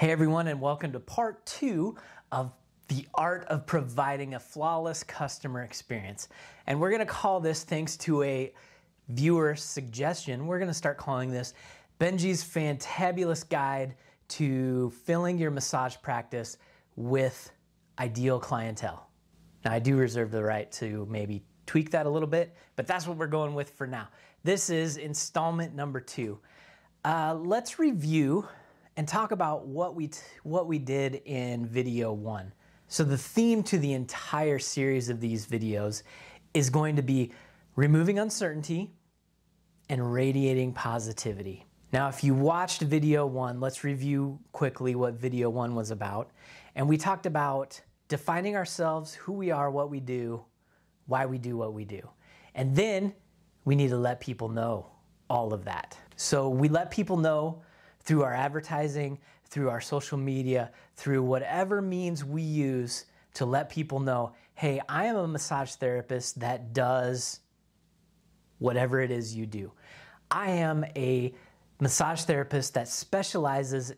Hey everyone, and welcome to part 2 of the art of providing a flawless customer experience. And we're gonna call this, thanks to a viewer suggestion, we're gonna start calling this Benji's Fantabulous Guide to Filling Your Massage Practice with Ideal Clientele. Now I do reserve the right to maybe tweak that a little bit, but that's what we're going with for now. This is installment number 2. Let's review and talk about what we did in video 1. So the theme to the entire series of these videos is going to be removing uncertainty and radiating positivity. Now, if you watched video 1, let's review quickly what video 1 was about. And we talked about defining ourselves, who we are, what we do, why we do what we do. And then we need to let people know all of that. So we let people know through our advertising, through our social media, through whatever means we use to let people know, hey, I am a massage therapist that does whatever it is you do. I am a massage therapist that specializes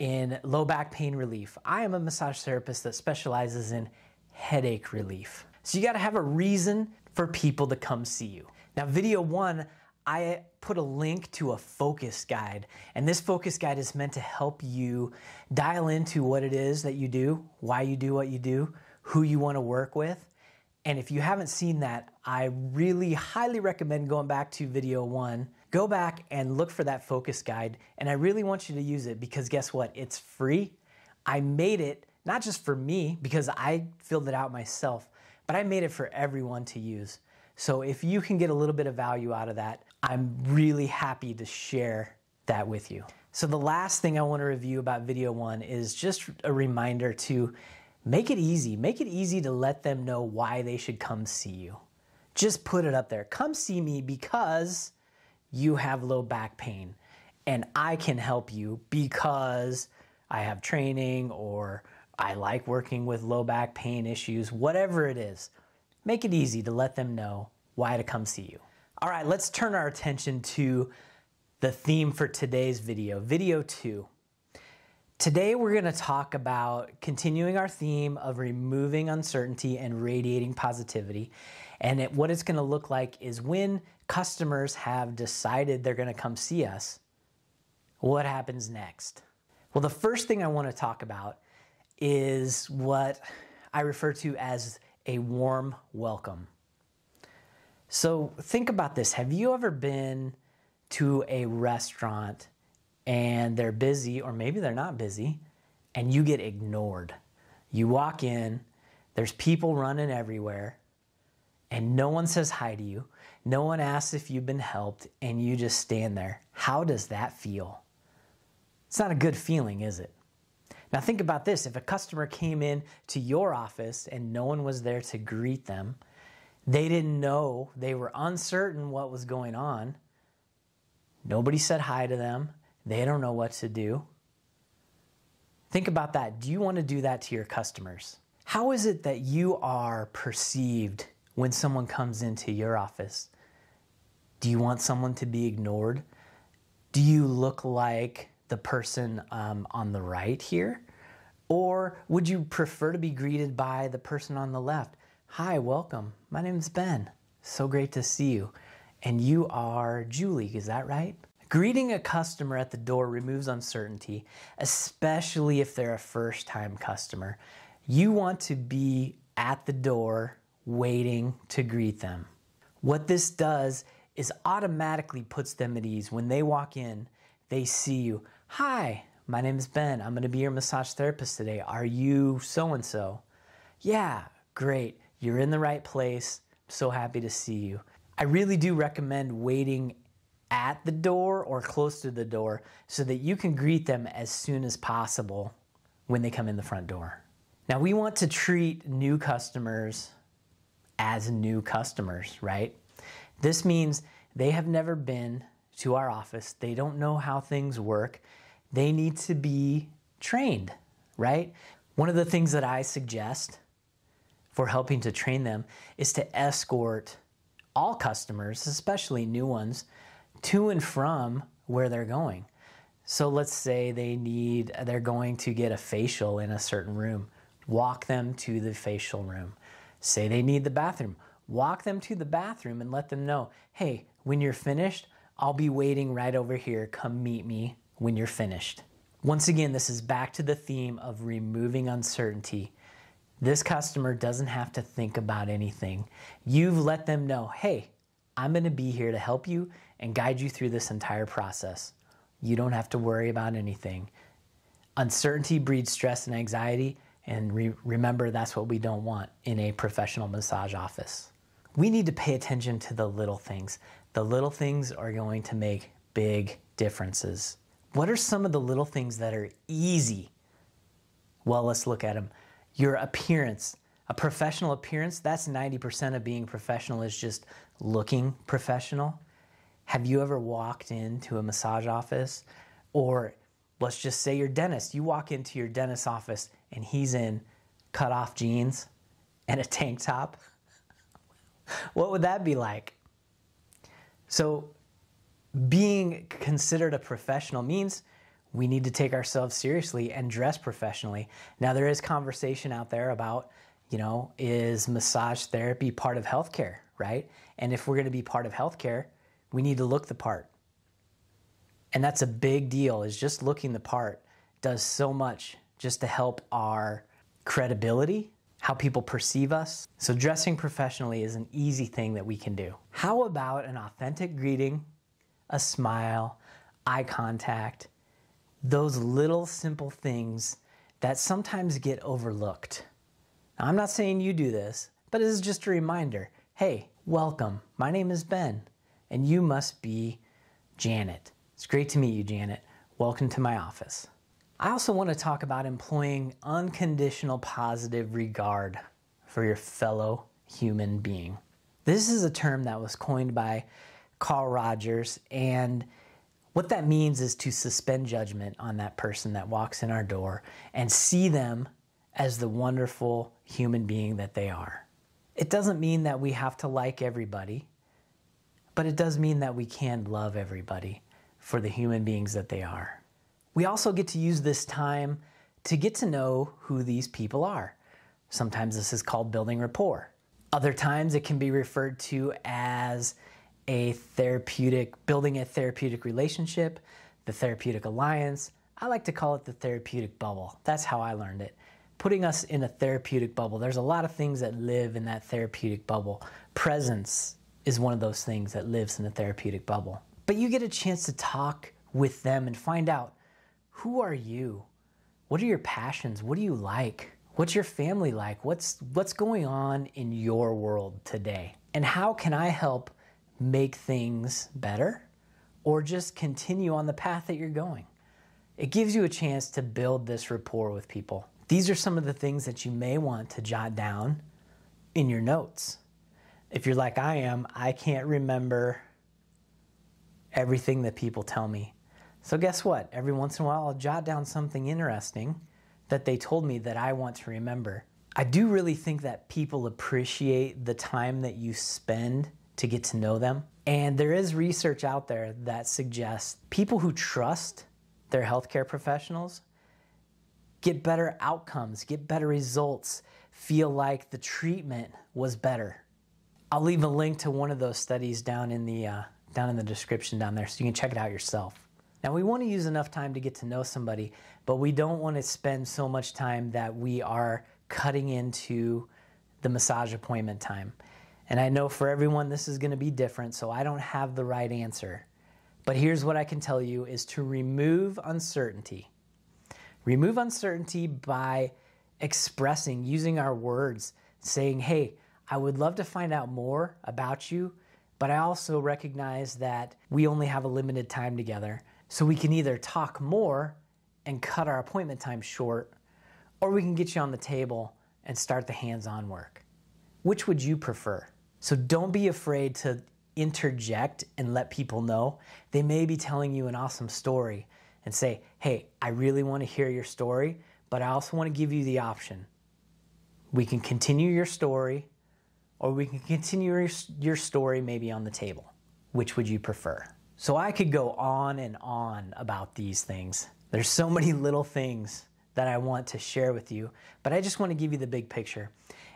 in low back pain relief. I am a massage therapist that specializes in headache relief. So you gotta have a reason for people to come see you. Now, video 1, I put a link to a focus guide, and this focus guide is meant to help you dial into what it is that you do, why you do what you do, who you want to work with. And if you haven't seen that, I really highly recommend going back to video 1. Go back and look for that focus guide, and I really want you to use it because guess what? It's free. I made it not just for me because I filled it out myself, but I made it for everyone to use. So if you can get a little bit of value out of that, I'm really happy to share that with you. So the last thing I want to review about video 1 is just a reminder to make it easy. Make it easy to let them know why they should come see you. Just put it up there. Come see me because you have low back pain and I can help you because I have training or I like working with low back pain issues, whatever it is. Make it easy to let them know why to come see you. All right, let's turn our attention to the theme for today's video, video 2. Today we're gonna talk about continuing our theme of removing uncertainty and radiating positivity. And what it's gonna look like is when customers have decided they're gonna come see us, what happens next? Well, the first thing I wanna talk about is what I refer to as a warm welcome. So think about this. Have you ever been to a restaurant and they're busy, or maybe they're not busy, and you get ignored? You walk in, there's people running everywhere, and no one says hi to you. No one asks if you've been helped, and you just stand there. How does that feel? It's not a good feeling, is it? Now think about this. If a customer came in to your office and no one was there to greet them, they didn't know, they were uncertain what was going on, nobody said hi to them, they don't know what to do. Think about that. Do you want to do that to your customers? How is it that you are perceived when someone comes into your office? Do you want someone to be ignored? Do you look like the person on the right here? Or would you prefer to be greeted by the person on the left? Hi, welcome. My name's Ben. So great to see you. And you are Julie, is that right? Greeting a customer at the door removes uncertainty, especially if they're a first-time customer. You want to be at the door waiting to greet them. What this does is automatically puts them at ease. When they walk in, they see you. Hi, my name is Ben. I'm going to be your massage therapist today. Are you so-and-so? Yeah, great. You're in the right place. I'm so happy to see you. I really do recommend waiting at the door or close to the door so that you can greet them as soon as possible when they come in the front door. Now, we want to treat new customers as new customers, right? This means they have never been to our office. They don't know how things work. They need to be trained, right? One of the things that I suggest for helping to train them is to escort all customers, especially new ones, to and from where they're going. So let's say they're going to get a facial in a certain room. Walk them to the facial room. Say they need the bathroom. Walk them to the bathroom and let them know, hey, when you're finished, I'll be waiting right over here. Come meet me when you're finished. Once again, this is back to the theme of removing uncertainty. This customer doesn't have to think about anything. You've let them know, hey, I'm going to be here to help you and guide you through this entire process. You don't have to worry about anything. Uncertainty breeds stress and anxiety, and remember, that's what we don't want in a professional massage office. We need to pay attention to the little things. The little things are going to make big differences. What are some of the little things that are easy? Well, let's look at them. Your appearance. A professional appearance, that's 90% of being professional, is just looking professional. Have you ever walked into a massage office, or let's just say your dentist, you walk into your dentist's office and he's in cut-off jeans and a tank top? What would that be like? So being considered a professional means we need to take ourselves seriously and dress professionally. Now, there is conversation out there about, is massage therapy part of healthcare, right? And if we're going to be part of healthcare, we need to look the part. And that's a big deal, is just looking the part does so much just to help our credibility, how people perceive us. So dressing professionally is an easy thing that we can do. How about an authentic greeting, a smile, eye contact, those little simple things that sometimes get overlooked. Now, I'm not saying you do this, but it is just a reminder. Hey, welcome. My name is Ben, and you must be Janet. It's great to meet you, Janet. Welcome to my office. I also want to talk about employing unconditional positive regard for your fellow human being. This is a term that was coined by Carl Rogers, and what that means is to suspend judgment on that person that walks in our door and see them as the wonderful human being that they are. It doesn't mean that we have to like everybody, but it does mean that we can love everybody for the human beings that they are. We also get to use this time to get to know who these people are. Sometimes this is called building rapport. Other times it can be referred to as building a therapeutic relationship, the therapeutic alliance. I like to call it the therapeutic bubble. That's how I learned it. Putting us in a therapeutic bubble. There's a lot of things that live in that therapeutic bubble. Presence is one of those things that lives in a therapeutic bubble. But you get a chance to talk with them and find out, who are you? What are your passions? What do you like? What's your family like? What's going on in your world today? And how can I help make things better, or just continue on the path that you're going? It gives you a chance to build this rapport with people. These are some of the things that you may want to jot down in your notes. If you're like I am, I can't remember everything that people tell me. So guess what? Every once in a while, I'll jot down something interesting that they told me that I want to remember. I do really think that people appreciate the time that you spend to get to know them. And there is research out there that suggests people who trust their healthcare professionals get better outcomes, get better results, feel like the treatment was better. I'll leave a link to one of those studies down in the description down there so you can check it out yourself. Now, we want to use enough time to get to know somebody, but we don't want to spend so much time that we are cutting into the massage appointment time. And I know for everyone this is going to be different, so I don't have the right answer. But here's what I can tell you is to remove uncertainty. Remove uncertainty by expressing, using our words, saying, hey, I would love to find out more about you, but I also recognize that we only have a limited time together. So we can either talk more and cut our appointment time short, or we can get you on the table and start the hands-on work. Which would you prefer? So don't be afraid to interject and let people know. They may be telling you an awesome story and say, hey, I really want to hear your story, but I also want to give you the option. We can continue your story, or we can continue your story maybe on the table. Which would you prefer? So I could go on and on about these things. There's so many little things that I want to share with you, but I just want to give you the big picture.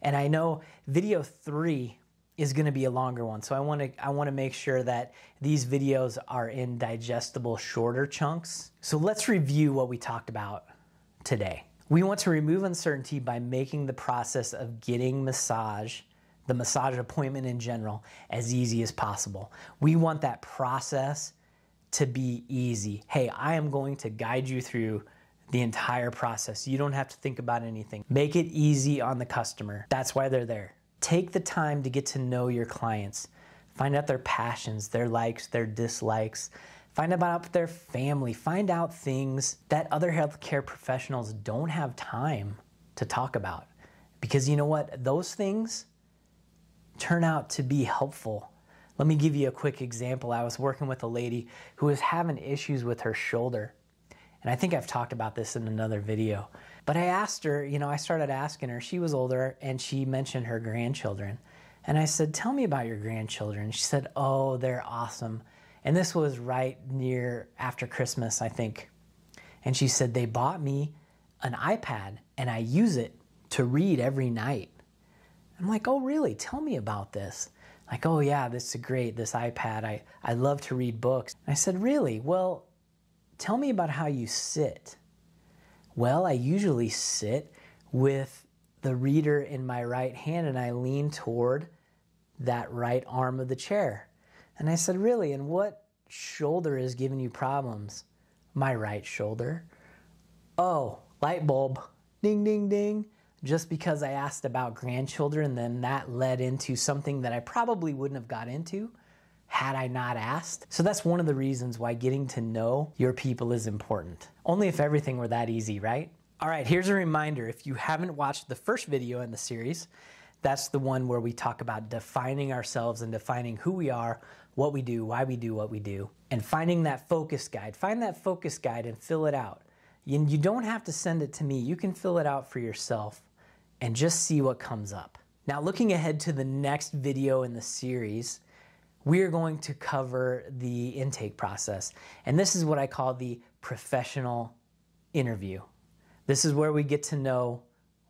And I know video 3 is going to be a longer one, so I want to make sure that these videos are in digestible, shorter chunks. So let's review what we talked about today. We want to remove uncertainty by making the process of getting massage, the massage appointment in general, as easy as possible. We want that process to be easy. Hey, I am going to guide you through the entire process. You don't have to think about anything. Make it easy on the customer. That's why they're there. Take the time to get to know your clients. Find out their passions, their likes, their dislikes. Find out about their family. Find out things that other healthcare professionals don't have time to talk about. Because you know what? Those things turn out to be helpful. Let me give you a quick example. I was working with a lady who was having issues with her shoulder. And I think I've talked about this in another video. But I asked her, I started asking her, she was older, and she mentioned her grandchildren. And I said, tell me about your grandchildren. She said, oh, they're awesome. And this was right near after Christmas, I think. And she said, they bought me an iPad, and I use it to read every night. I'm like, oh, really? Tell me about this. Like, oh, yeah, this is great, this iPad. I love to read books. I said, really? Well, tell me about how you sit. Well, I usually sit with the reader in my right hand and I lean toward that right arm of the chair. And I said, really? And what shoulder is giving you problems? My right shoulder. Oh, light bulb. Ding, ding, ding. Just because I asked about grandchildren, then that led into something that I probably wouldn't have got into had I not asked. So that's one of the reasons why getting to know your people is important. Only if everything were that easy, right? All right, here's a reminder. If you haven't watched the first video in the series, that's the one where we talk about defining ourselves and defining who we are, what we do, why we do what we do, and finding that focus guide. Find that focus guide and fill it out. You don't have to send it to me. You can fill it out for yourself and just see what comes up. Now, looking ahead to the next video in the series, we are going to cover the intake process. And this is what I call the professional interview. This is where we get to know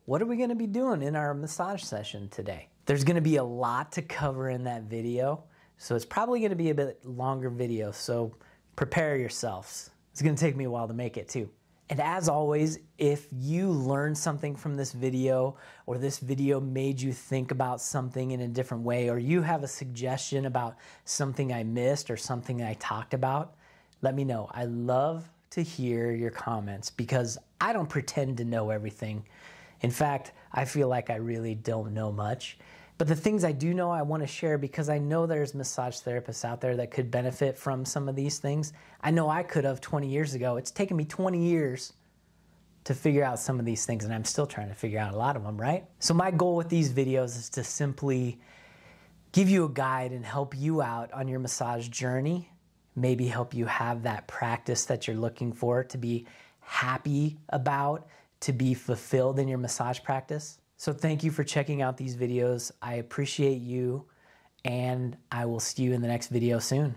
what are we going to be doing in our massage session today. There's going to be a lot to cover in that video, so it's probably going to be a bit longer video, so prepare yourselves. It's going to take me a while to make it too. And as always, if you learned something from this video or this video made you think about something in a different way, or you have a suggestion about something I missed or something I talked about, let me know. I love to hear your comments because I don't pretend to know everything. In fact, I feel like I really don't know much. But the things I do know, I want to share because I know there's massage therapists out there that could benefit from some of these things. I know I could have 20 years ago. It's taken me 20 years to figure out some of these things, and I'm still trying to figure out a lot of them, right? So my goal with these videos is to simply give you a guide and help you out on your massage journey, maybe help you have that practice that you're looking for, to be happy about, to be fulfilled in your massage practice. So thank you for checking out these videos. I appreciate you, and I will see you in the next video soon.